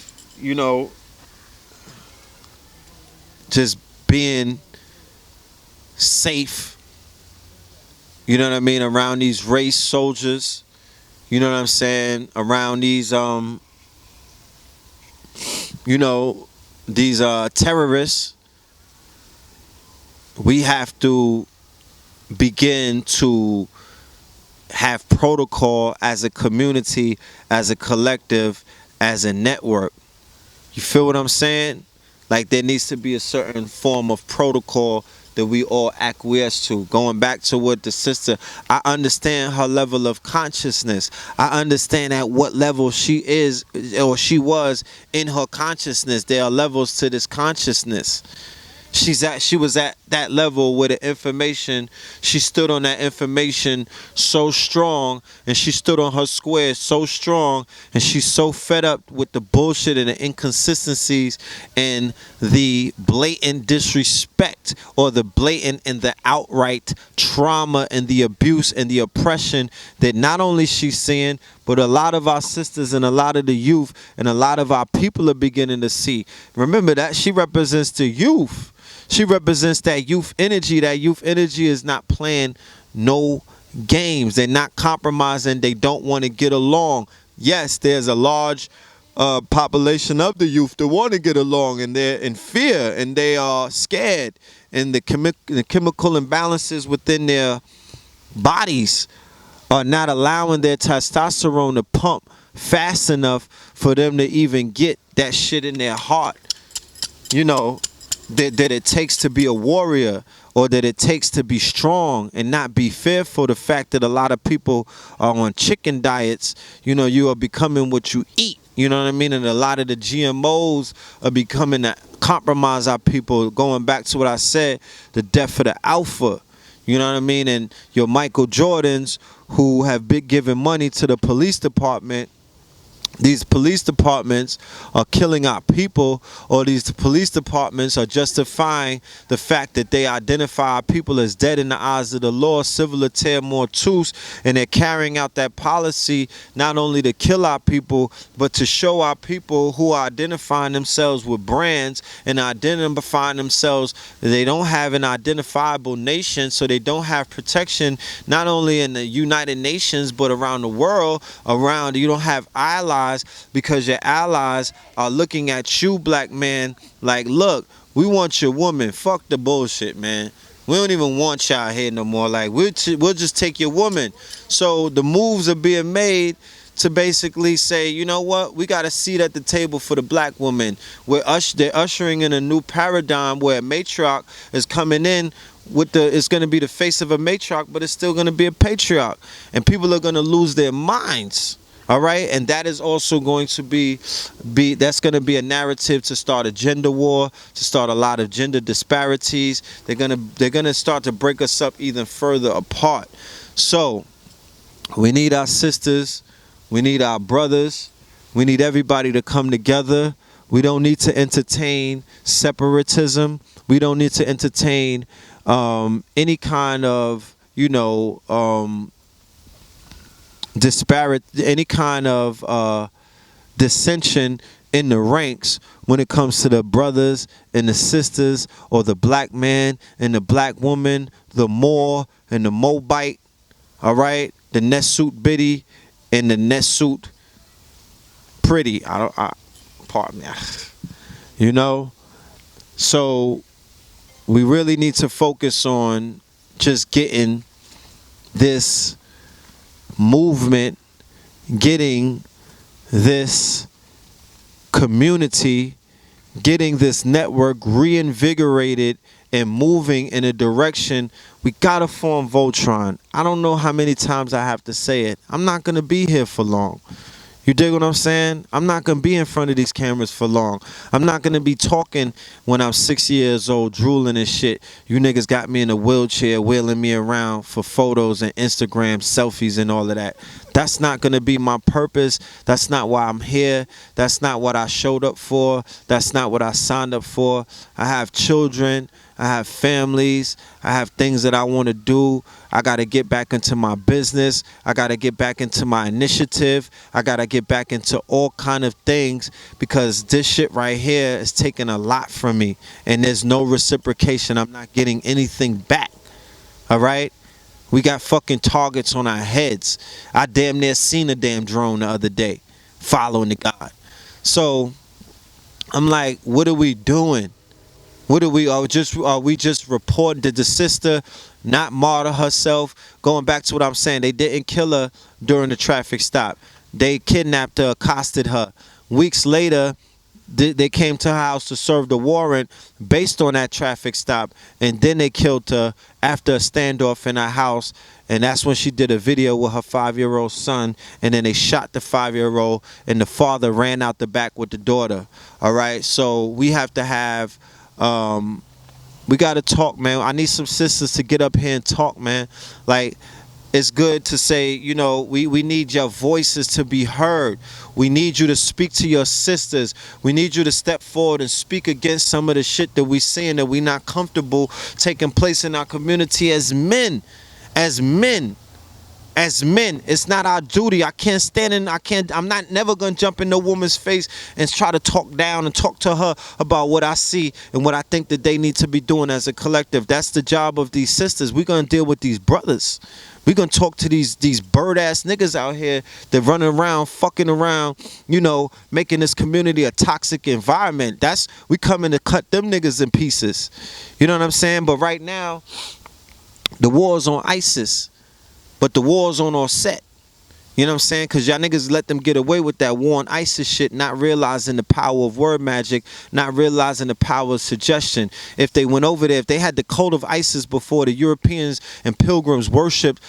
just being safe, you know what I mean, around these race soldiers, you know what I'm saying, around these, these terrorists, we have to begin to have protocol as a community, as a collective, as a network. You feel what I'm saying? Like there needs to be a certain form of protocol that we all acquiesce to. Going back to what the sister, I understand her level of consciousness. I understand at what level she is or she was in her consciousness. There are levels to this consciousness. She was at that level where the information, she stood on that information so strong, and she stood on her square so strong, and she's so fed up with the bullshit and the inconsistencies and the blatant disrespect, or the blatant and the outright trauma and the abuse and the oppression that not only she's seeing, but a lot of our sisters and a lot of the youth and a lot of our people are beginning to see. Remember that she represents the youth. She represents that youth energy. That youth energy is not playing no games. They're not compromising. They don't want to get along. Yes, there's a large population of the youth that want to get along, and they're in fear and they are scared. And the chemical imbalances within their bodies are not allowing their testosterone to pump fast enough for them to even get that shit in their heart. You know, that it takes to be a warrior, or that it takes to be strong and not be fearful. The fact that a lot of people are on chicken diets, you know, you are becoming what you eat. You know what I mean? And a lot of the GMOs are becoming to compromise our people. Going back to what I said, the death of the alpha. You know what I mean? And your Michael Jordans who have been giving money to the police department. These police departments are killing our people, or these police departments are justifying the fact that they identify our people as dead in the eyes of the law, civiliter mortuus, and they're carrying out that policy not only to kill our people, but to show our people who are identifying themselves with brands and identifying themselves, they don't have an identifiable nation, so they don't have protection not only in the United Nations, but around the world. You don't have allies, because your allies are looking at you, black man, like, look, we want your woman. Fuck the bullshit, man. We don't even want y'all here no more. Like, we'll just take your woman. So the moves are being made to basically say, you know what, we got a seat at the table for the black woman. They're ushering in a new paradigm where a matriarch is coming in it's going to be the face of a matriarch, but it's still going to be a patriarch. And people are going to lose their minds. All right, and that is also going to be that's going to be a narrative to start a gender war, to start a lot of gender disparities. They're gonna start to break us up even further apart. So we need our sisters, we need our brothers, we need everybody to come together. We don't need to entertain separatism. We don't need to entertain any kind of, disparate, any kind of dissension in the ranks when it comes to the brothers and the sisters, or the black man and the black woman, the Moor and the Moabite, all right, the Nesut Biddy and the Nesut Pretty. Pardon me. So we really need to focus on just getting this movement, getting this community, getting this network reinvigorated and moving in a direction. We gotta form Voltron. I don't know how many times I have to say it. I'm not gonna be here for long. You dig what I'm saying? I'm not going to be in front of these cameras for long. I'm not going to be talking when I'm 6 years old, drooling and shit. You niggas got me in a wheelchair, wheeling me around for photos and Instagram selfies and all of that. That's not going to be my purpose. That's not why I'm here. That's not what I showed up for. That's not what I signed up for. I have children. I have families. I have things that I want to do. I got to get back into my business. I got to get back into my initiative. I got to get back into all kind of things, because this shit right here is taking a lot from me, and there's no reciprocation. I'm not getting anything back. All right? We got fucking targets on our heads. I damn near seen a damn drone the other day following the God. So I'm like, what are we doing? What do we just report? Did the sister not martyr herself? Going back to what I'm saying, they didn't kill her during the traffic stop. They kidnapped her, accosted her. Weeks later, they came to her house to serve the warrant based on that traffic stop, and then they killed her after a standoff in her house. And that's when she did a video with her 5-year-old son, and then they shot the 5-year-old, and the father ran out the back with the daughter. All right, so we have to have, we got to talk, man. I need some sisters to get up here and talk, man. Like, it's good to say, you know, we need your voices to be heard. We need you to speak to your sisters. We need you to step forward and speak against some of the shit that we seeing that we not comfortable taking place in our community as men. As men. As men, it's not our duty. I'm not never gonna jump in no woman's face and try to talk down and talk to her about what I see and what I think that they need to be doing as a collective. That's the job of these sisters. We're gonna deal with these brothers. We're gonna talk to these bird ass niggas out here that running around, fucking around, you know, making this community a toxic environment. We coming to cut them niggas in pieces. You know what I'm saying? But right now, the war's on ISIS. But the war's on offset. You know what I'm saying? Because y'all niggas let them get away with that war on ISIS shit, not realizing the power of word magic, not realizing the power of suggestion. If they went over there, if they had the code of ISIS before the Europeans and pilgrims worshipped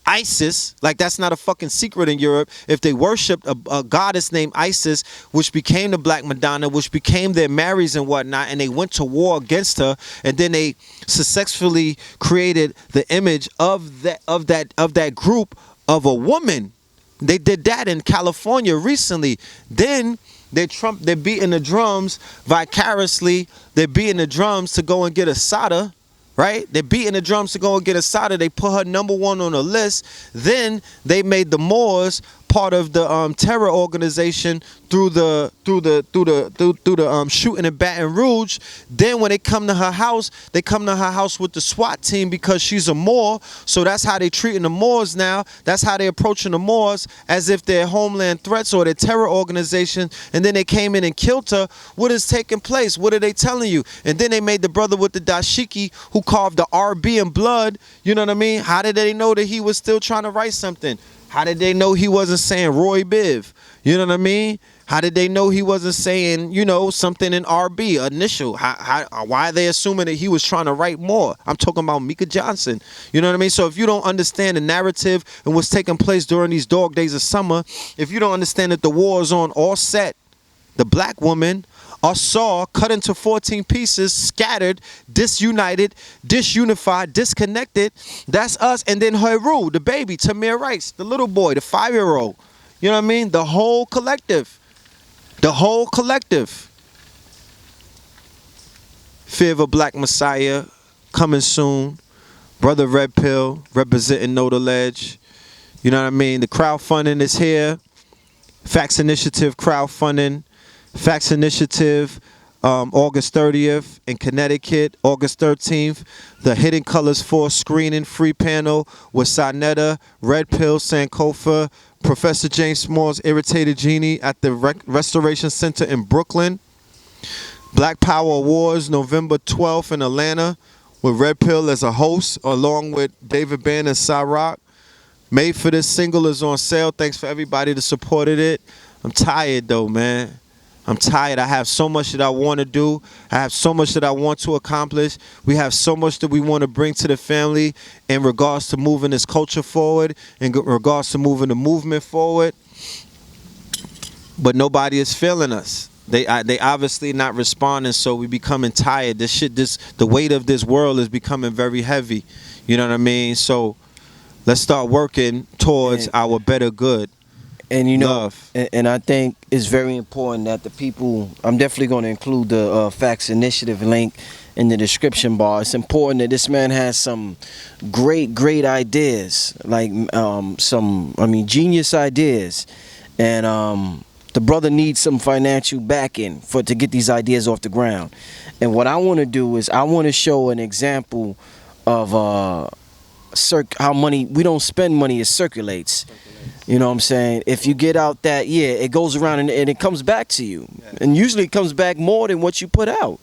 ISIS, like that's not a fucking secret in Europe. If they worshipped a goddess named Isis, which became the Black Madonna, which became their Marys and whatnot, and they went to war against her, and then they successfully created the image of that group of a woman. They did that in California recently. Then they're beating the drums vicariously. They're beating the drums to go and get Assata. Right? They're beating the drums to go and get Assata. They put her #1 on the list. Then they made the Moors part of the terror organization through the shooting in Baton Rouge. Then when they come to her house, they come to her house with the SWAT team because she's a Moor. So that's how they treating the Moors now. That's how they approaching the Moors, as if they're homeland threats or they're terror organization. And then they came in and killed her. What is taking place? What are they telling you? And then they made the brother with the dashiki who carved the RB in blood. You know what I mean? How did they know that he was still trying to write something? How did they know he wasn't saying Roy Biv? You know what I mean? How did they know he wasn't saying, you know, something in RB, initial? Why are they assuming that he was trying to write more? I'm talking about Mika Johnson. You know what I mean? So if you don't understand the narrative and what's taking place during these dog days of summer, if you don't understand that the war is on all set, the black woman are saw, cut into 14 pieces, scattered, disunited, disunified, disconnected. That's us. And then Heru, the baby, Tamir Rice, the little boy, the 5-year-old. You know what I mean? The whole collective. The whole collective. Fear of a Black Messiah, coming soon. Brother Red Pill, representing Know the Ledge. You know what I mean? The crowdfunding is here. Facts Initiative crowdfunding. Facts Initiative, August 30th in Connecticut, August 13th. The Hidden Colors 4 screening free panel with Sarnetta, Red Pill, Sankofa, Professor James Smalls, Irritated Genie at the Restoration Center in Brooklyn. Black Power Awards, November 12th in Atlanta with Red Pill as a host, along with David Bann and Cyrock. Made for This single is on sale. Thanks for everybody that supported it. I'm tired though, man. I'm tired. I have so much that I want to do. I have so much that I want to accomplish. We have so much that we want to bring to the family in regards to moving this culture forward, in regards to moving the movement forward. But nobody is feeling us. They obviously not responding, so we becoming tired. The weight of this world is becoming very heavy. You know what I mean? So let's start working towards our better good. And you know, and I think it's very important that the people, I'm definitely going to include the Facts Initiative link in the description bar. It's important that this man has some great ideas, like genius ideas. And the brother needs some financial backing to get these ideas off the ground. And what I want to do is I want to show an example of how money, we don't spend money, it circulates. You know what I'm saying? If you get out that, yeah, it goes around and it comes back to you. And usually it comes back more than what you put out.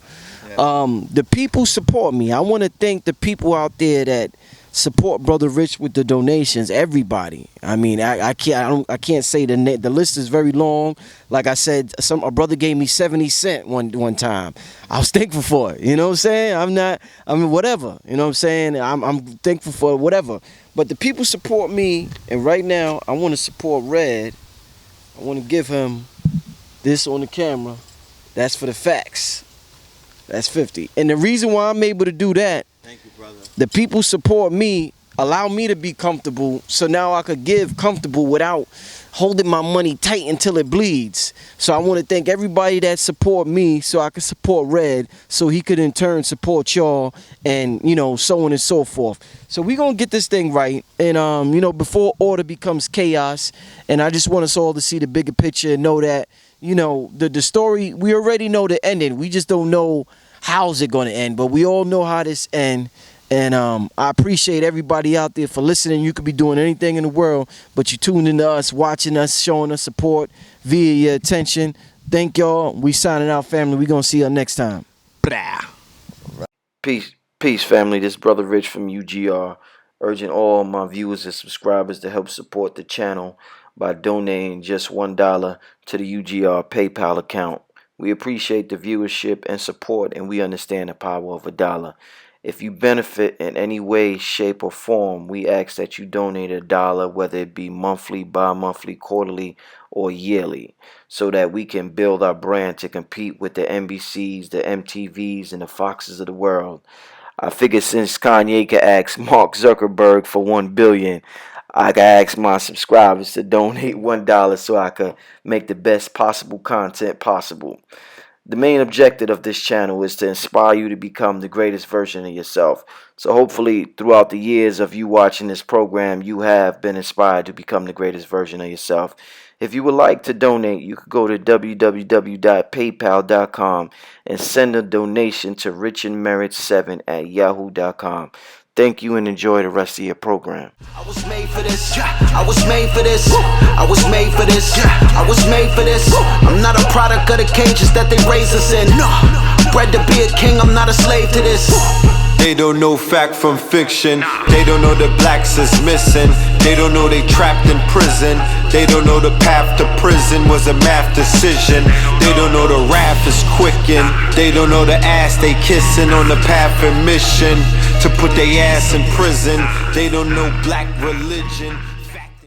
The people support me. I want to thank the people out there that support Brother Rich with the donations. Everybody. I mean, I can't say the list is very long. Like I said, a brother gave me 70 cents one time. I was thankful for it. You know what I'm saying? Whatever. You know what I'm saying? I'm thankful for whatever. But the people support me, and right now I want to support Red. I want to give him this on the camera. That's for the facts. That's 50. And the reason why I'm able to do that, thank you, brother. The people support me, allow me to be comfortable, so now I could give comfortable without holding my money tight until it bleeds. So I want to thank everybody that support me so I can support Red, so he could in turn support y'all, and so on and so forth. So we gonna get this thing right, and before order becomes chaos, and I just want us all to see the bigger picture and know that the story, we already know the ending. We just don't know how's it gonna end, but we all know how this ends. And I appreciate everybody out there for listening. You could be doing anything in the world, but you tuned into us, watching us, showing us support via your attention. Thank y'all. We signing out, family. We gonna see y'all next time. Blah. Peace, family. This Brother Rich from UGR, urging all my viewers and subscribers to help support the channel by donating just $1 to the UGR PayPal account. We appreciate the viewership and support, and we understand the power of $1. If you benefit in any way, shape, or form, we ask that you donate $1, whether it be monthly, bi-monthly, quarterly, or yearly, so that we can build our brand to compete with the NBCs, the MTVs, and the Foxes of the world. I figure since Kanye could ask Mark Zuckerberg for $1 billion, I can ask my subscribers to donate $1 so I can make the best possible content possible. The main objective of this channel is to inspire you to become the greatest version of yourself. So hopefully throughout the years of you watching this program, you have been inspired to become the greatest version of yourself. If you would like to donate, you could go to www.paypal.com and send a donation to richandmerit7@yahoo.com. Thank you and enjoy the rest of your program. I was made for this. I was made for this. I was made for this. I was made for this. I'm not a product of the cages that they raise us in. Bred to be a king, I'm not a slave to this. They don't know fact from fiction. They don't know the blacks is missing. They don't know they trapped in prison. They don't know the path to prison was a math decision. They don't know the wrath is quickened. They don't know the ass they kissing on the path of mission to put their ass in prison. They don't know black religion.